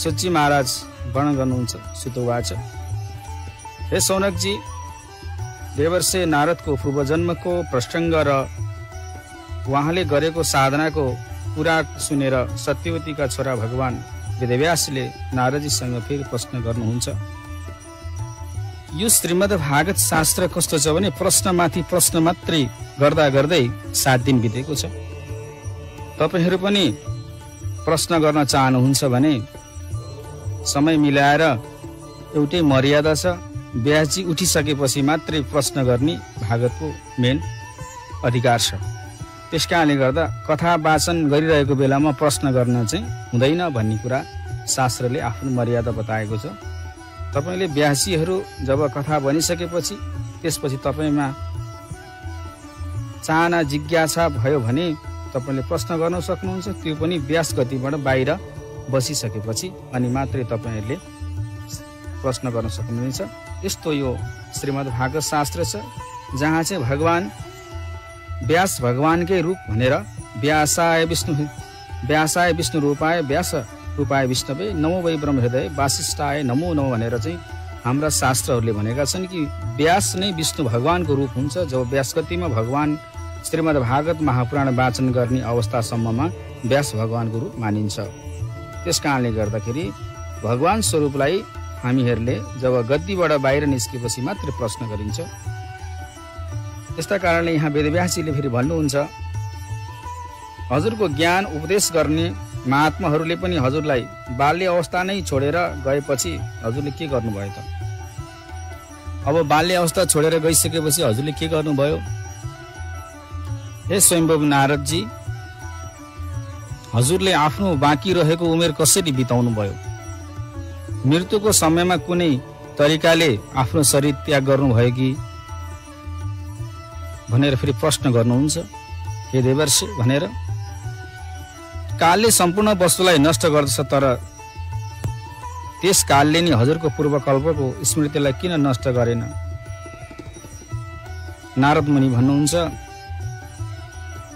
सूची महाराज वर्णन गर्नुहुन्छ। सुतोवाच हे सौनकजी, देवर्षि नारदको पूर्वजन्मको प्रसङ्ग र उहाँले गरेको साधनाको कुरा सुनेर सत्यवतीका छोरा भगवान वेदव्यासले नारदजीसँग फेरि प्रश्न गर्नुहुन्छ। यो श्रीमद् भागवत शास्त्र कस्तो छ भने प्रश्नमाथि प्रश्न मात्रै गर्दा गर्दै 7 दिन बितेको छ। तपाईहरू पनि प्रश्न गर्न चाहनुहुन्छ भने समय मिलाएर एउटै मर्यादा छ। व्यासजी उठिसकेपछि मात्रै प्रश्न गर्ने भागवतको मेन अधिकार छ। त्यसकारणले गर्दा कथा वाचन गरिरहेको बेलामा प्रश्न गर्न चाहिँ हुँदैन भन्ने कुरा शास्त्रले आफ्नो मर्यादा बताएको छ। तपाईले व्यासीहरू जब कथा बनिसकेपछि त्यसपछि तपाईमा चाहना जिज्ञासा भयो भने तपाईले प्रश्न गर्न सक्नुहुन्छ। त्यो पनि व्यास गतिबाट बाहिर बसिसकेपछि अनि मात्रै तपाईहरूले प्रश्न गर्न सक्नुहुनेछ। यस्तो यो श्रीमद् भागवत शास्त्र छ, जहाँ चाहिँ भगवान व्यास भगवानकै रूप भनेर व्यासाय विष्णु रूपाय व्यास रूपाय विष्णवे नमो वै ब्रह्म हृदय वासिष्ठाय नमो नमो भनेर चाहिँ हाम्रा शास्त्रहरूले भनेका छन् कि व्यास नै विष्णु भगवानको रूप हुन्छ। जब व्यासगतिमा भगवान श्रीमद् भागवत महापुराण वाचन गर्ने अवस्थासम्ममा व्यास भगवानको रूप मानिन्छ। त्यस कारणले गर्दाखेरि भगवान स्वरूपलाई हामीहरूले जब गद्दीबाट बाहिर निस्केपछि मात्र प्रश्न गरिन्छ। त्यस्ता कारणले यहाँ वेदव्यासजीले फेरि भन्नुहुन्छ, हजुरको ज्ञान उपदेश गर्ने महात्माहरूले पनि हजुरलाई बाल्य अवस्था नै छोडेर गएपछि हजुरले के गर्नुभयो त? अब बाल्य अवस्था छोडेर गइसकेपछि हजुरले के गर्नुभयो? हे स्वयम्भू नारदजी, हजुरले आफ्नो बाँकी रहेको उमेर कसरी बिताउनु भयो? मृत्युको समयमा कुनै तरिकाले आफ्नो शरीर त्याग गर्नुभयो कि भनेर फेरि प्रश्न गर्नुहुन्छ। हे देवर्षि भनेर कालले सम्पूर्ण वस्तुलाई नष्ट गर्दछ, तर त्यस कालले नि हजुरको पूर्वकल्पको स्मृतिलाई किन नष्ट गरेन? नारद मुनि भन्नुहुन्छ,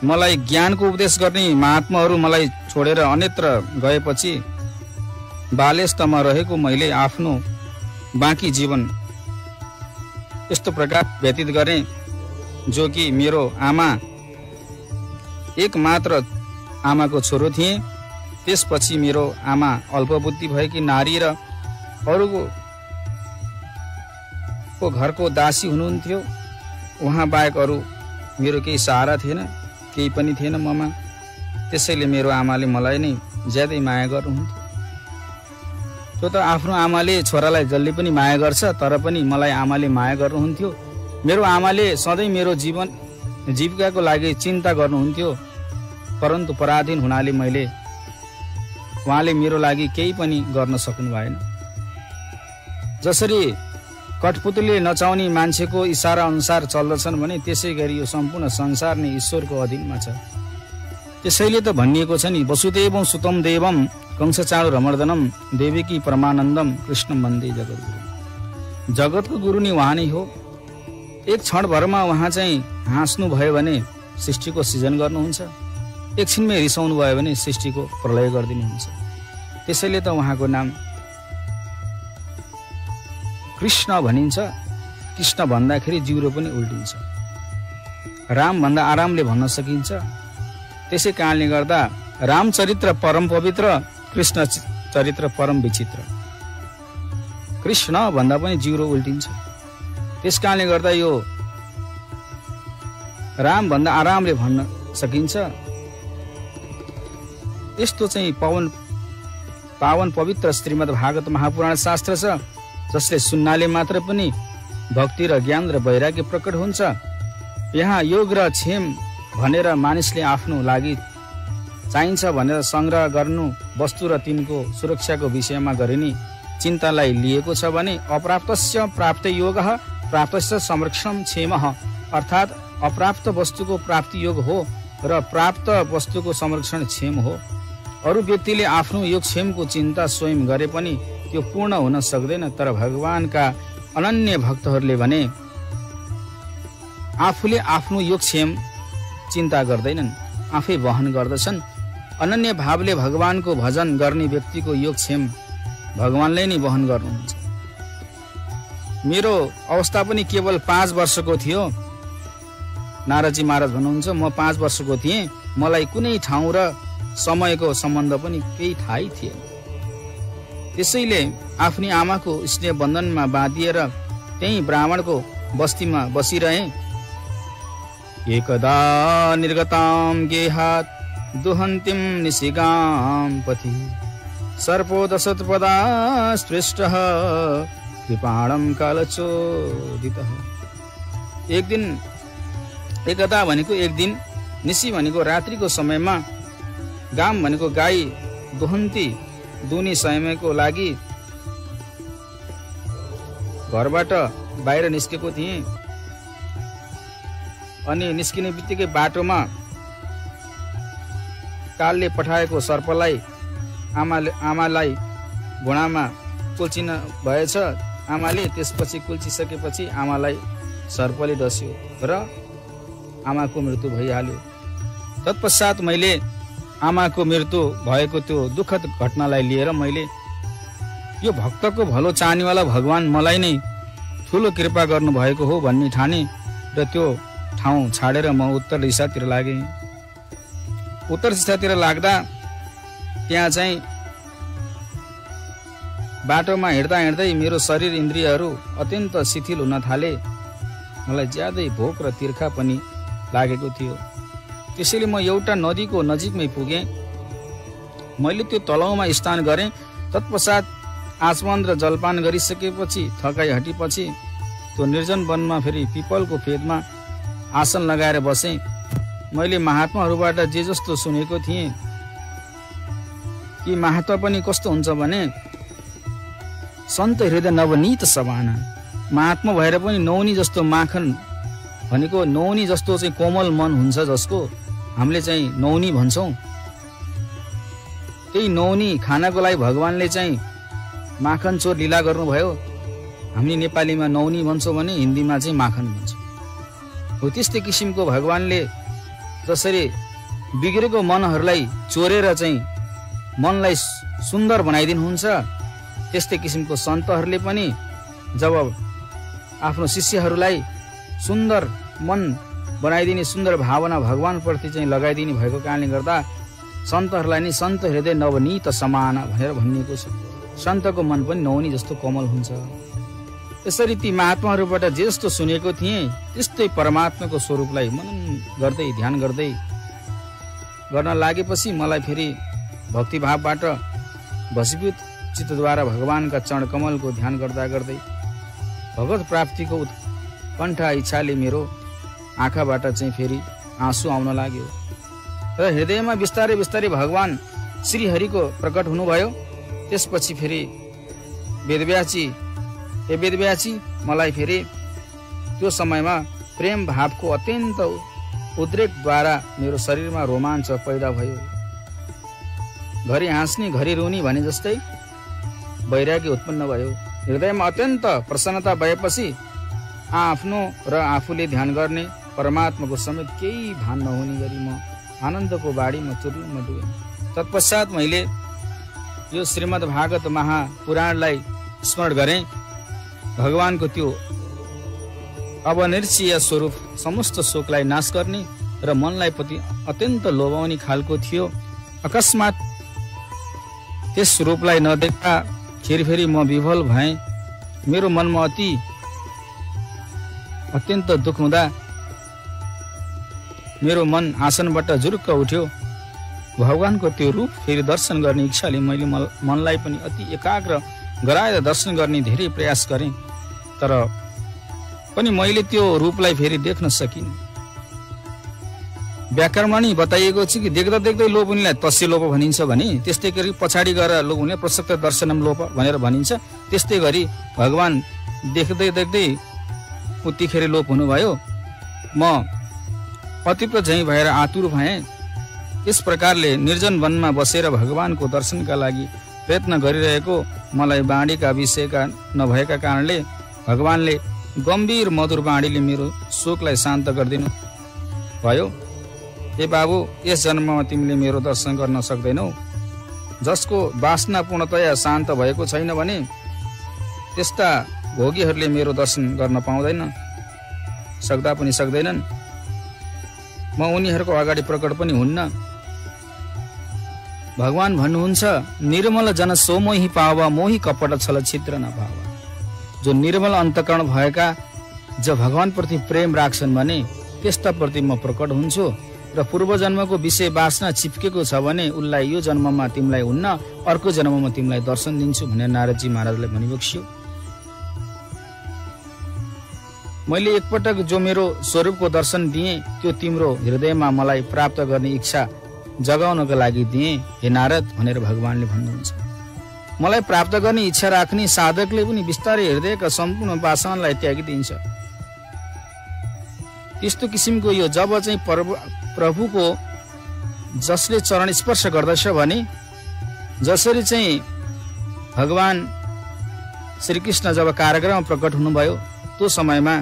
मलाई ज्ञानको उपदेश गर्ने महात्माहरू मलाई छोडेर अन्यत्र गएपछि बाल्यवस्थामा रहेको मैले आफ्नो बाँकी जीवन यस्तो प्रकार व्यतीत गरेँ जो कि मेरो आमा एक मात्र आमाको छोरो थिए। त्यसपछि मेरो आमा अल्पबुद्धि भएकी नारी र अरूको घरको दासी हुनुहुन्थ्यो। उहाँ बाहेक अरू मेरो केही सहारा थिएन, केही पनि थिएन ममा। त्यसैले मेरो आमाले मलाई नै ज्यादै माया गर्नुहुन्थ्यो। त्यो त आफ्नो आमाले छोरालाई जसले पनि माया गर्छ, तर पनि मलाई आमाले माया गर्नुहुन्थ्यो। मेरो आमाले सधैँ मेरो जीविकाको लागि चिन्ता गर्नुहुन्थ्यो, परन्तु पराधीन हुनाले उहाँले मेरो लागि केही पनि गर्न सक्नु भएन। जसरी कठपुतलीले नचाउने मान्छेको इशारा अनुसार चल्दछन् भने त्यसै गरी यो सम्पूर्ण संसार नै ईश्वरको अधीनमा छ। त्यसैले त भनिएको छ नि, वसुदेवं सुतं देवं कंसचाणूर रमर्दनम देवकी परमानन्दम कृष्ण वन्दे जगद्गुरु। जगतको गुरु नै उहाँ नै हो। एक क्षणभरमा उहाँ चाहिँ हाँस्नु भयो भने सृष्टिको सृजन गर्नुहुन्छ, एकछिनमै रिसाउनु भयो भने सृष्टिको प्रलय गरिदिनुहुन्छ। त्यसैले त उहाँको नाम कृष्ण भनिन्छ। कृष्ण भन्दाखेरि जिउरो पनि उल्टिन्छ। राम भन्दा आरामले भन्न सकिन्छ। त्यसै कारणले गर्दा राम चरित्र परम पवित्र, कृष्ण चरित्र परम विचित्र। कृष्ण भन्दा पनि जिउरो उल्टिन्छ। त्यस कारणले गर्दा यो राम भन्दा आरामले भन्न सकिन्छ। यस्तो चाहिँ पावन पवित्र श्रीमद् भागवत महापुराण शास्त्र छ, जसले सुन्नाले मात्र पनि भक्ति र ज्ञान र वैराग्य प्रकट हुन्छ। यहाँ योग र क्षेम भनेर मानिसले आफ्नो लागि चाहिन्छ भनेर संग्रह गर्नु वस्तु र तिनको सुरक्षाको विषयमा गरिने चिन्तालाई लिएको छ भने अप्राप्तस्य प्राप्त योगः प्राप्तस्य संरक्षण क्षेमः, अर्थात् अप्राप्त वस्तुको प्राप्ति योग हो र प्राप्त वस्तुको संरक्षण क्षेम हो। अरू व्यक्तिले आफ्नो योग क्षेमको चिन्ता स्वयं गरे पनि त्यो पूर्ण हुन सक्दैन, तर भगवानका अनन्य भक्तहरूले भने आफूले आफ्नो योग क्षेम चिन्ता गर्दैनन्, आफै वहन गर्दछन्। अनन्य भावले भगवानको भजन गर्ने व्यक्तिको योग क्षेम भगवानले नै वहन गर्नुहुन्छ। मेरो अवस्था पनि केवल 5 वर्षको थियो। नारदजी महाराज भन्नुहुन्छ म 5 वर्षको थिएँ, मलाई कुनै ठाउँ र समयको सम्बन्ध पनि केही थाहै थिएन। त्यसैले आफ्नी आमाको स्नेह बन्धनमा बाँधिएर त्यही ब्राह्मणको बस्तीमा बसिरहे। एकदा निर्गताम गेहात दुहन्तिम निशिगाम पथि सर्पो दशतपदा स्पृष्टः कृपाणम कालचोदितः। एकदा भनेको एक दिन, निशी भनेको रात्रिको समयमा, गाम भनेको गाई दुहन्ती दुनी समयको लागि घरबाट बाहिर निस्केको थिएँ। अनि निस्किने बित्तिकै बाटोमा कालले पठाएको सर्पलाई आमालाई घुँडामा कुल्चिन भएछ। आमाले त्यसपछि कुल्चिसकेपछि आमालाई सर्पले डस्यो र आमाको मृत्यु भइहाल्यो। तत्पश्चात मैले आमाको मृत्यु भएको त्यो दुःखद घटनालाई लिएर मैले यो भक्तको भलो चाहनेवाला भगवान मलाई नै ठुलो कृपा गर्नु भएको हो भन्ने ठाने र त्यो ठाउँ छाडेर म उत्तर दिशातिर लागेँ। उत्तर दिशातिर लाग्दा त्यहाँ चाहिँ बाटोमा हिँड्दा हिँड्दै मेरो शरीर इन्द्रियहरू अत्यन्त शिथिल हुन थाले। मलाई ज्यादै भोक र तिर्खा पनि लागेको थियो। त्यसैले म एउटा नदीको नजिकमै पुगेँ। मैले त्यो तलाउमा स्नान गरेँ। तत्पश्चात आचमन र जलपान गरिसकेपछि थकाइ हटेपछि त्यो निर्जन वनमा फेरि पिपलको फेदमा आसन लगाएर बसेँ। मैले महात्माहरूबाट जे जस्तो सुनेको थिएँ कि महात्मा पनि कस्तो हुन्छ भने सन्त हृदय नवनीत सबाना, महात्मा भएर पनि नौनी जस्तो माखन भनेको नौनी जस्तो चाहिँ कोमल मन हुन्छ जसको हामीले चाहिँ नौनी भन्छौँ। त्यही नौनी खानको लागि भगवानले चाहिँ माखन चोर लीला गर्नुभयो। हामी नेपालीमा नौनी भन्छौँ भने हिन्दीमा चाहिँ माखन भन्छौँ। हो त्यस्तै किसिमको भगवानले जसरी बिग्रेको मनहरूलाई चोरेर चाहिँ मनलाई सुन्दर बनाइदिनुहुन्छ, त्यस्तै किसिमको सन्तहरूले पनि जब आफ्नो शिष्यहरूलाई सुन्दर मन बनाइदिने सुन्दर भावना भगवानप्रति चाहिँ लगाइदिने भएको कारणले गर्दा सन्तहरूलाई नै सन्त हृदय नवनीत समान भनेर भनिएको छ। सन्तको मन पनि नौनी जस्तो कोमल हुन्छ। यसरी ती महात्माहरूबाट जे जस्तो सुनेको थिएँ त्यस्तै परमात्माको स्वरूपलाई मनन गर्दै ध्यान गर्दै गर्न लागेपछि मलाई फेरि भक्तिभावबाट भसीभूत चित्तद्वारा भगवानका चरण कमलको ध्यान गर्दा गर्दै भगवत प्राप्तिको उत्कण्ठा इच्छाले मेरो आँखाबाट चाहिँ फेरि आँसु आउन लाग्यो र हृदयमा बिस्तारै बिस्तारै भगवान श्रीहरिको प्रकट हुनुभयो। त्यसपछि फेरि वेदव्यासी मलाई फेरि त्यो समयमा प्रेम भावको अत्यन्त उद्रेकद्वारा मेरो शरीरमा रोमाञ्च पैदा भयो। घरि हाँस्ने घरि रुनी भने जस्तै वैराग्य उत्पन्न भयो। हृदयमा अत्यन्त प्रसन्नता भएपछि आफ्नो र आफूले ध्यान गर्ने परमात्माको समेत केही भान नहुने गरी म आनन्दको बाढीमा तुरुलमा डुबेँ। तत्पश्चात मैले यो श्रीमद् भागवत महापुराणलाई स्मरण गरेँ। भगवानको त्यो अवनिर्चीय स्वरूप समस्त शोकलाई नाश गर्ने र मनलाई प्रति अत्यन्त लोभाउने खालको थियो। अकस्मात त्यस स्वरूपलाई नदेख्दा फेरि म विभल भएँ। मेरो मनमा अत्यन्त दुःख हुँदा मेरो मन आसनबाट जुरुक्क उठ्यो। भगवानको त्यो रूप फेरि दर्शन गर्ने इच्छाले मैले मनलाई पनि अति एकाग्र गराएर दर्शन गर्ने धेरै प्रयास गरेँ। तर पनि मैले त्यो रूपलाई फेरि देख्न सकिनँ। व्याकरणमा नि बताइएको छ कि देख्दा देख्दै लोप हुनेलाई तस्य लोप भनिन्छ भने, त्यस्तै गरी पछाडि गएर लोप हुने प्रसक्त दर्शनम लोप भनेर भनिन्छ। त्यस्तै गरी भगवान देख्दै देख्दै उतिखेर लोप हुनुभयो। म अतिप्त झैँ भएर आतुर भएँ। यस प्रकारले निर्जन वनमा बसेर भगवानको दर्शनका लागि प्रयत्न गरिरहेको मलाई बाणीका विषयका नभएका कारणले भगवानले गम्भीर मधुर बाणीले मेरो शोकलाई शान्त गरिदिनु भयो। ए बाबु, यस जन्ममा तिमीले मेरो दर्शन गर्न सक्दैनौ। जसको वासना पूर्णतया शान्त भएको छैन भने त्यस्ता भोगीहरूले मेरो दर्शन गर्न पाउँदैन, सक्दा पनि सक्दैनन्। म उनीहरूको अगाडि प्रकट पनि हुन्न। भगवान भन्नुहुन्छ, निर्मल जन सो मोहि पाव, मोहि कपट छल छिद्र नभाव। जो निर्मल अन्तकरण भएका, जो भगवान प्रति प्रेम राख्छन् भने त्यस्ता प्रति म प्रकट हुन्छु र पूर्व जन्मको विषय वासना चिप्केको छ भने उसलाई यो जन्ममा तिमीलाई हुन्न, अर्को जन्ममा तिमीलाई दर्शन दिन्छु भनेर नारदजी महाराजलाई भनिबक्सियो। मैले एकपटक जो मेरो स्वरूपको दर्शन दिएँ त्यो तिम्रो हृदयमा मलाई प्राप्त गर्ने इच्छा जगाउनको लागि दिएँ हे नारद भनेर भगवानले भन्नुहुन्छ। मलाई प्राप्त गर्ने इच्छा राख्ने साधकले पनि बिस्तारै हृदयका सम्पूर्ण वासनालाई त्यागिदिन्छ। त्यस्तो किसिमको यो जब चाहिँ प्रभुको जसले चरण स्पर्श गर्दछ भने जसरी चाहिँ भगवान श्रीकृष्ण जब कारागृहमा प्रकट हुनुभयो त्यो समयमा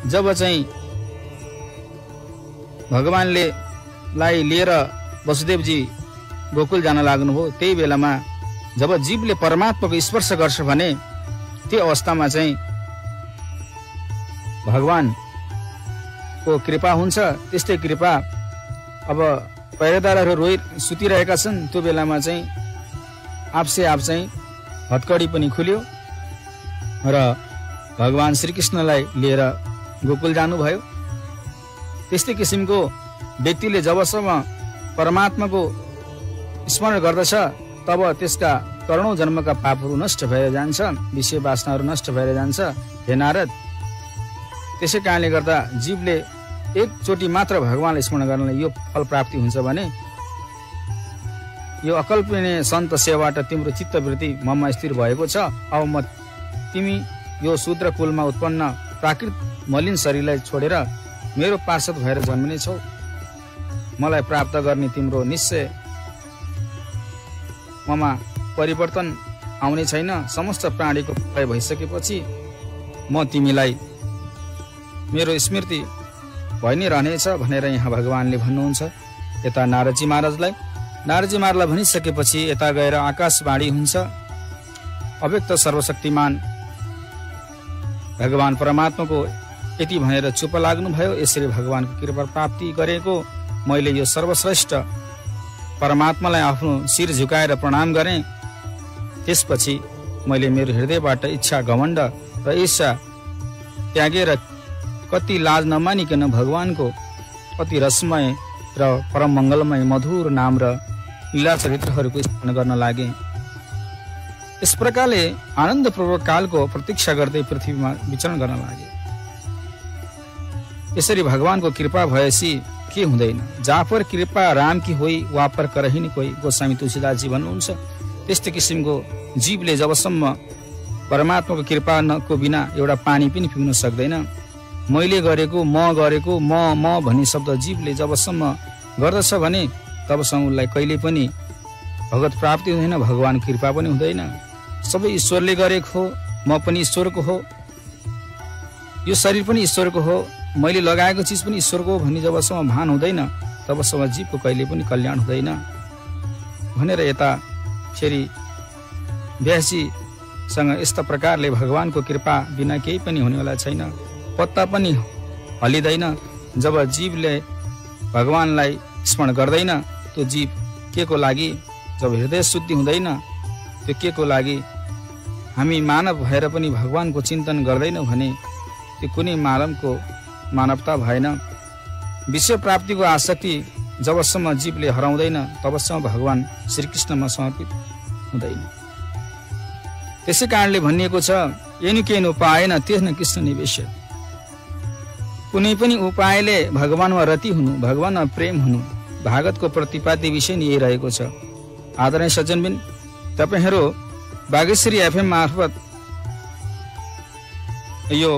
जब चाहिँ भगवानले लाई लिएर वसुदेवजी गोकुल जान लाग्नुभयो, त्यही बेलामा जब जीवले परमात्माको स्पर्श गर्छ भने त्यो अवस्थामा चाहिँ भगवानको कृपा हुन्छ। त्यस्तै कृपा अब पहरेदारहरू सुतिरहेका छन्, त्यो बेलामा चाहिँ आपसे आप चाहिँ हत्कडी पनि खुल्यो र भगवान श्रीकृष्णलाई लिएर गोकुल जानुभयो। त्यस्तै किसिमको व्यक्तिले जबसम्म परमात्माको स्मरण गर्दछ तब त्यसका करोडौं जन्मका पापहरू नष्ट भएर जान्छ, विषय वासनाहरू नष्ट भएर जान्छ हे नारद। त्यसै कारणले गर्दा जीवले एकचोटि मात्र भगवानलाई स्मरण गर्नलाई यो फल प्राप्ति हुन्छ भने यो अकल्पनीय सन्त सेवाबाट तिम्रो चित्तवृत्ति ममा स्थिर भएको छ। अब म तिमी यो शूद्र कुलमा उत्पन्न प्राकृत मलिन शरीरलाई छोडेर मेरो पार्षद भएर जन्मिने छौ। मलाई प्राप्त गर्ने तिम्रो निश्चय ममा परिवर्तन आउने छैन। समस्त प्राणीको प्रलय भइसकेपछि म तिमीलाई मेरो स्मृति भइ नै रहनेछ भनेर यहाँ भगवानले भन्नुहुन्छ यता नारदजी महाराजलाई। नारदजी महाराजलाई भनिसकेपछि यता गएर आकाशवाणी हुन्छ। अव्यक्त सर्वशक्तिमान भगवान परमात्माको यति भनेर चुप लाग्नु भयो। यसरी भगवानको कृपा प्राप्ति गरेको मैले यो सर्वश्रेष्ठ परमात्मालाई आफ्नो शिर झुकाएर प्रणाम गरेँ। त्यसपछि मैले मेरो हृदयबाट इच्छा घमण्ड र ईर्ष्या त्यागेर कति लाज नमानिकन भगवानको अति रसमय र परम मंगलमय मधुर नाम र लीला चरित्रहरूको स्मरण गर्न लागे। यस प्रकारले आनन्दपूर्वक कालको प्रतीक्षा गर्दै पृथ्वीमा विचरण गर्न लागे। यसरी भगवानको कृपा भएपछि के हुँदैन। जहाँ पर कृपा राम की होई वहाँ पर करही नि कोही, गोस्वामी तुलसीदासजी भन्नुहुन्छ। त्यस्तै किसिमको जीवले जबसम्म परमात्माको कृपाको बिना एउटा पानी पनि पिउन सक्दैन। मैले गरेको म गरेको म भन्ने शब्द जीवले जबसम्म गर्दछ भने तबसम्म उसलाई कहिले पनि भगवत प्राप्ति हुँदैन, भगवान कृपा पनि हुँदैन। सबै ईश्वरले गरेको हो, म पनि ईश्वरको हो, यो शरीर पनि ईश्वरको हो, मैले लगाएको चिज पनि ईश्वरको हो भन्ने जबसम्म भान हुँदैन तबसम्म जीवको कहिले पनि कल्याण हुँदैन भनेर यता फेरि व्यासजीसँग यस्ता प्रकारले भगवानको कृपा बिना केही पनि हुनेवाला छैन, पत्ता पनि हलिँदैन। जब जीवले भगवानलाई स्मरण गर्दैन त्यो जीव के को लागि, जब हृदय शुद्धि हुँदैन त्यो के को लागि। हामी मानव भएर पनि भगवानको चिन्तन गर्दैनौँ भने त्यो कुनै मानवता भएन। विश्व प्राप्तिको आसक्ति जबसम्म जीवले हराउँदैन तबसम्म भगवान श्रीकृष्णमा समर्पित हुँदैन। त्यसै कारणले भनिएको छ येनु केन उपायन तेन कृष्ण निवेश। कुनै पनि उपायले भगवानमा रति हुनु, भगवानमा प्रेम हुनु, भागवतको प्रतिपाद्य विषय नै यही रहेको छ। आदरणीय सज्जनबिन, तपाईहरू बागेश्वरी एफएम मार्फत यो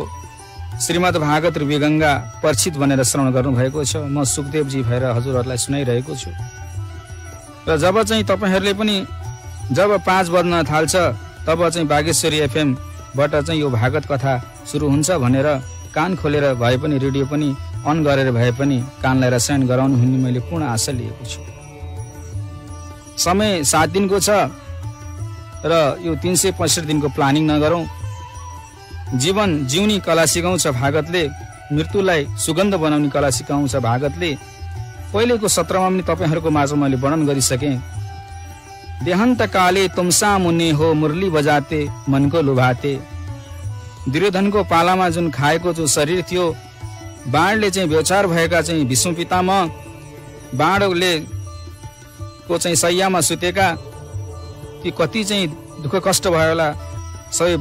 श्रीमद् भागवत विगंगा परिचित भनेर श्रवण गर्नु भएको छ। म सुखदेवजी भएर हजुरहरूलाई सुनाइरहेको छु। र जब चाहिँ तपाईहरूले पनि जब 5 बज्न थाल्छ तब चाहिँ बागेश्वरी एफएम बाट चाहिँ यो भागवत कथा सुरु हुन्छ भनेर कान खोलेर भए पनि रेडियो पनि अन गरेर भए पनि कानलाई रसायन गराउनु हुने मैले पूर्ण आशा लिएको छु। समय 7 दिनको छ र यो 365 दिनको प्लानिङ नगरौं। जीवन जिउने कला सिकाउँछ भागतले, मृत्युलाई सुगन्ध बनाउने कला सिकाउँछ भागतले। पहिलेको सत्रमा पनि तपाईहरुको माझमा मैले वर्णन गरिसके। देहान्त काले तुमसा मुन्ने हो मुरली बजाते मनको लुभाते। दुर्योधनको पालामा जुन खाएको जो शरीर थियो, बाणले चाहिँ बेउचार भएका चाहिँ भीष्म पितामह, बाणले को चाहिँ सैयामा सुतेका, ती कति चाहिँ दुःख कष्ट भयो होला। सबै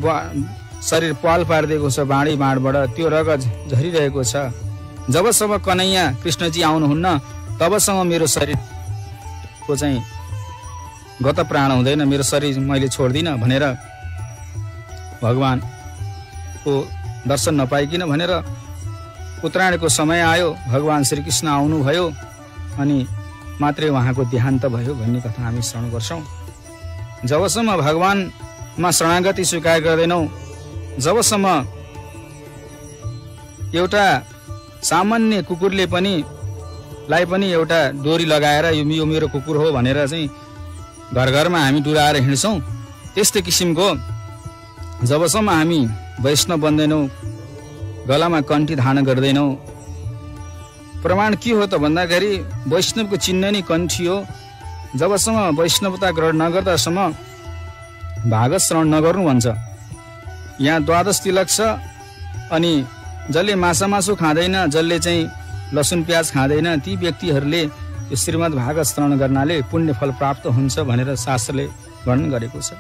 शरीर पाल पारिदिएको छ बाँडी बाँडबाट, त्यो रगत झरिरहेको छ। जबसम्म कन्हैया कृष्णजी आउनुहुन्न तबसम्म मेरो शरीरको चाहिँ गत प्राण हुँदैन, मेरो शरीर मैले छोड्दिनँ भनेर भगवानको दर्शन नपाइकिन भनेर उत्तरायणको समय आयो, भगवान श्री कृष्ण आउनुभयो अनि मात्रै उहाँको देहान्त भयो भन्ने कथा हामी श्रवण गर्छौं। जबसम्म भगवानमा शरणागति स्वीकार गर्दैनौं, जबसम्म एउटा सामान्य कुकुरले पनि एउटा डोरी लगाएर यो मेरो कुकुर हो भनेर चाहिँ घर घरमा हामी डुराएर हिँड्छौं, त्यस्तै किसिमको जबसम्म हामी वैष्णव बन्दैनौं, गलामा कण्ठी धारण गर्दैनौं। प्रमाण के हो त भन्दाखेरि वैष्णवको चिन्ह नै कण्ठी हो। जबसम्म वैष्णवता ग्रहण नगर्दासम्म भागवत श्रवण नगर्नु भन्छ। यहाँ 12 तिलक छ अनि जसले मासु खाँदैन, जसले चाहिँ लसुन प्याज खाँदैन, ती व्यक्तिहरूले यो श्रीमद् भागवत श्रवण गर्नाले पुण्य फल प्राप्त हुन्छ भनेर शास्त्रले वर्णन गरेको छ।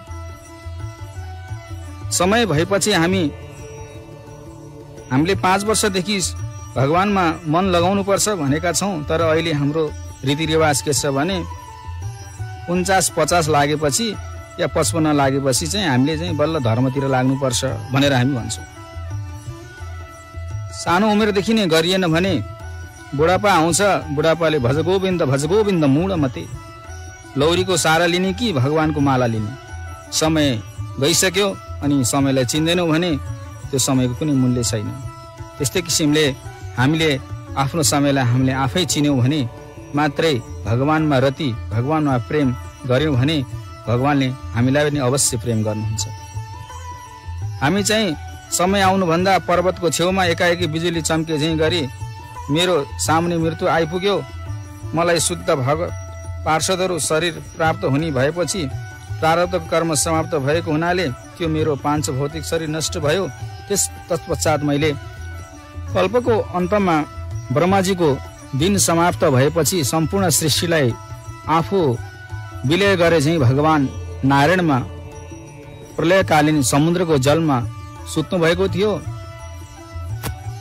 समय भएपछि हामीले 5 वर्षदेखि भगवानमा मन लगाउनु पर्छ भनेका छौं, तर अहिले हाम्रो रीतिरिवाज के छ भने 49-50 लागेपछि या 55 लागेपछि चाहिँ हामीले चाहिँ बल्ल धर्मतिर लाग्नुपर्छ भनेर हामी भन्छौं। सानो उमेरदेखि नै गरिएन भने बुढापा आउँछ, बुढापाले भज गोविन्द मूढ मते, लौरीको सारा लिने कि भगवानको माला लिने। समय गइसक्यो अनि समयलाई चिन्दैनौ भने त्यो समयको कुनै मूल्य छैन। त्यस्तै किसिमले हामीले आफ्नो समयलाई हामीले आफै चिन्यौं भने मात्रै भगवानमा रति, भगवानमा प्रेम गर्यौं भने भगवानले हामीलाई पनि अवश्य प्रेम गर्नुहुन्छ। हामी चाहिँ समय आउनुभन्दा पर्वतको छेउमा एकाएकी बिजुली चम्के झैं गरी मेरो सामुन्ने मृत्यु आइपुग्यो, मलाई शुद्ध पार्षदहरू शरीर प्राप्त हुने भएपछि प्रारब्धको कर्म समाप्त भएको हुनाले त्यो मेरो 5 भौतिक शरीर नष्ट भयो। तत्पश्चात मैले कल्पको अन्तमा ब्रह्माजीको दिन समाप्त भएपछि सम्पूर्ण सृष्टिलाई आफू विलय गरे झैं भगवान नारायणमा प्रलयकालीन समुद्रको जलमा सुत्नु भएको थियो।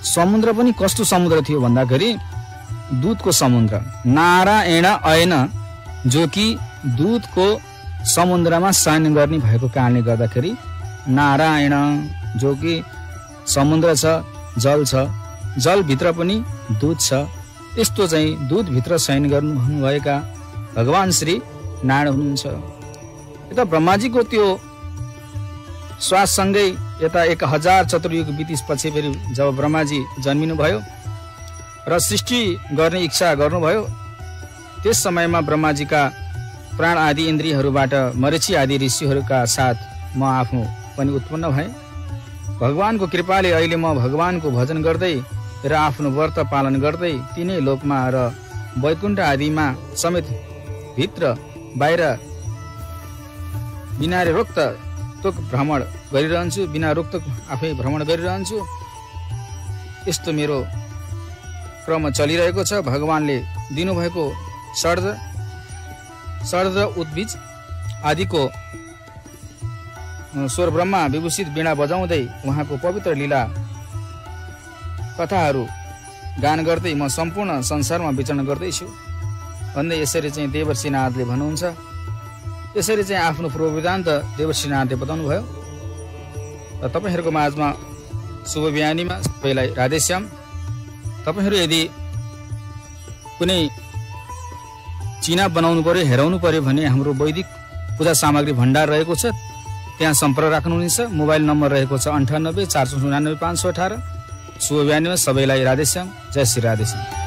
समुद्र पनि कस्तो समुद्र थियो भन्दाखेरि दूधको समुद्र, नारायण अयन, जो कि दूधको समुद्रमा शयन गर्ने भएको कारणले गर्दाखेरि नारायण, जो कि समुद्र छ, जल छ, जल भित्र पनि दूध छ, यस्तो चाहिँ दूध भित्र शयन गर्नु भएका भगवान श्री नारायण हुनुहुन्छ। यता ब्रह्माजीको त्यो श्वाससँगै यता 1000 चतुर्युग बितेपछि फेरि जब ब्रह्माजी जन्मिनु भयो र सृष्टि गर्ने इच्छा गर्नुभयो, त्यस समयमा ब्रह्माजीका प्राण आदि इन्द्रियहरूबाट मरीचि आदि ऋषिहरूका साथ म आफू पनि उत्पन्न भएँ। भगवानको कृपाले अहिले म भगवानको भजन गर्दै र आफ्नो व्रत पालन गर्दै तिनै लोकमा र वैकुण्ठ आदिमा समेत भित्र बाहिर बिना रोकटोक भ्रमण गरिरहन्छु, बिना रोकटोक आफै भ्रमण गरिरहन्छु। यस्तो मेरो क्रम चलिरहेको छ। भगवानले दिनुभएको षड्ज उद्भिज आदिको स्वर ब्रह्मा विभूषित वीणा बजाउँदै उहाँको पवित्र लीला कथाहरू गान गर्दै म सम्पूर्ण संसारमा विचरण गर्दैछु भन्दै यसरी चाहिँ देवर्षि नारदले भन्नुहुन्छ। यसरी चाहिँ आफ्नो पूर्ववृत्तान्त देवर्षि नारदले बताउनु भयो। र तपाईहरुको माझमा शुभ बिहानीमा सबैलाई राधेश्याम। तपाईहरु यदि कुनै चिना बनाउनु पर्यो, हेराउनु पर्यो भने हाम्रो वैदिक पूजा सामग्री भण्डार रहेको छ, त्यहाँ सम्पर्क राख्नुहुनेछ। मोबाइल नम्बर रहेको छ 98 499 518। शुभ बिहानीमा सबैलाई राधेश्याम। जय श्री राधेश्याम।